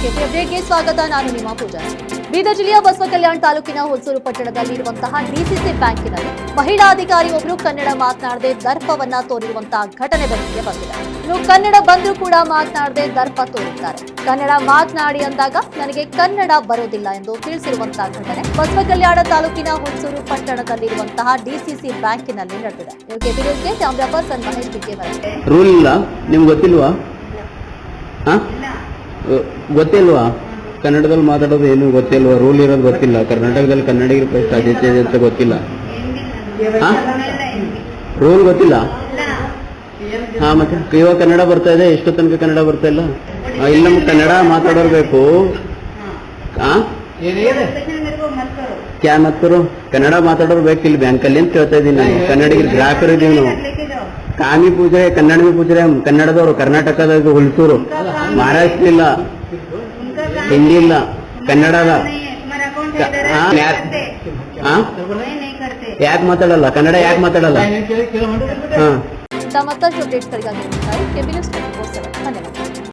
KP ಅಪ್ಡೇಟ್ಗೆ ಸ್ವಾಗತ. ನಾನು ನಿಮ್ಮ ಪೂಜಾ. ಬೀದರ್ ಜಿಲ್ಲೆಯ ಬಸವಕಲ್ಯಾಣ ತಾಲೂಕಿನ ಹುಲ್ಸೂರು ಪಟ್ಟಣದಲ್ಲಿರುವಂತಹ ಡಿಸಿಸಿ ಬ್ಯಾಂಕಿನಲ್ಲಿ ಮಹಿಳಾ ಅಧಿಕಾರಿ ಒಬ್ಬರು ಕನ್ನಡ ಮಾತನಾಡದೆ ದರ್ಪವನ್ನ ತೋರಿರುವಂತಹ ಘಟನೆ ಬೆಳಕಿಗೆ ಬಂದಿದೆ. ಇನ್ನು ಕನ್ನಡ ಬಂದರೂ ಕೂಡ ಮಾತನಾಡದೆ ದರ್ಪ ತೋರಿದ್ದಾರೆ. ಕನ್ನಡ ಮಾತನಾಡಿ ಅಂದಾಗ ನನಗೆ ಕನ್ನಡ ಬರೋದಿಲ್ಲ ಎಂದು ತಿಳಿಸಿರುವಂತಹ ಘಟನೆ ಬಸವಕಲ್ಯಾಣ ತಾಲೂಕಿನ ಹುಲ್ಸೂರು ಪಟ್ಟಣದಲ್ಲಿರುವಂತಹ ಡಿಸಿಸಿ ಬ್ಯಾಂಕಿನಲ್ಲಿ ನಡೆದಿದೆ. ಕೆಪಿ ನ್ಯೂಸ್ಗೆ ಕ್ಯಾಮರಾ ಪರ್ಸನ್ ಮಹೇಶ್ ಬಿಕೆ ಬರುತ್ತೆ. ರೂಲ್ ಇಲ್ಲ ನಿಮ್ಗೆ ಗೊತ್ತಿಲ್ವಾ? ಗೊತ್ತಿಲ್ವಾ? ಕನ್ನಡದಲ್ಲಿ ಮಾತಾಡೋದು ಏನು ಗೊತ್ತಿಲ್ವಾ? ರೂಲ್ ಇರೋದು ಗೊತ್ತಿಲ್ಲ? ಕರ್ನಾಟಕದಲ್ಲಿ ಕನ್ನಡಿಗರ ಸಾಧ್ಯತೆ ಇದೆ ಅಂತ ಗೊತ್ತಿಲ್ಲ? ರೂಲ್ ಗೊತ್ತಿಲ್ಲ? ಮತ್ತೆ ಇವಾಗ ಕನ್ನಡ ಬರ್ತಾ ಇದೆ, ಎಷ್ಟು ತನಕ ಕನ್ನಡ ಬರ್ತಾ ಇಲ್ಲ? ಇಲ್ಲಿ ನಮ್ಗೆ ಕನ್ನಡ ಮಾತಾಡೋರು ಬೇಕು. ಕ್ಯಾ ಮತ್ತರು ಕನ್ನಡ ಮಾತಾಡೋರು ಬೇಕು ಇಲ್ಲಿ ಬ್ಯಾಂಕಲ್ಲಿ ಅಂತ ಹೇಳ್ತಾ ಇದ್ದೀನಿ ನಾನು. ಕನ್ನಡಿಗರು ಗ್ರಾಹಕರು ಇದೀವಿ ನಾವು. ಕಾಮಿ ಪೂಜೆ ಕನ್ನಡ भी पूछ रहे हम ಕನ್ನಡದವರು. ಕರ್ನಾಟಕದ ಹುಲ್ಸೂರು, ಮಹಾರಾಷ್ಟ್ರ ಇಲ್ಲ, ಹಿಂದಿ ಇಲ್ಲ, ಕನ್ನಡದ. ಯಾಕೆ ಮಾತಾಡಲ್ಲ ಕನ್ನಡ? ಯಾಕೆ ಮಾತಾಡಲ್ಲ? ಮತ್ತಷ್ಟು ಅಪ್ಡೇಟ್ಸ್ಗಳಿಗಾಗಿ ಧನ್ಯವಾದ.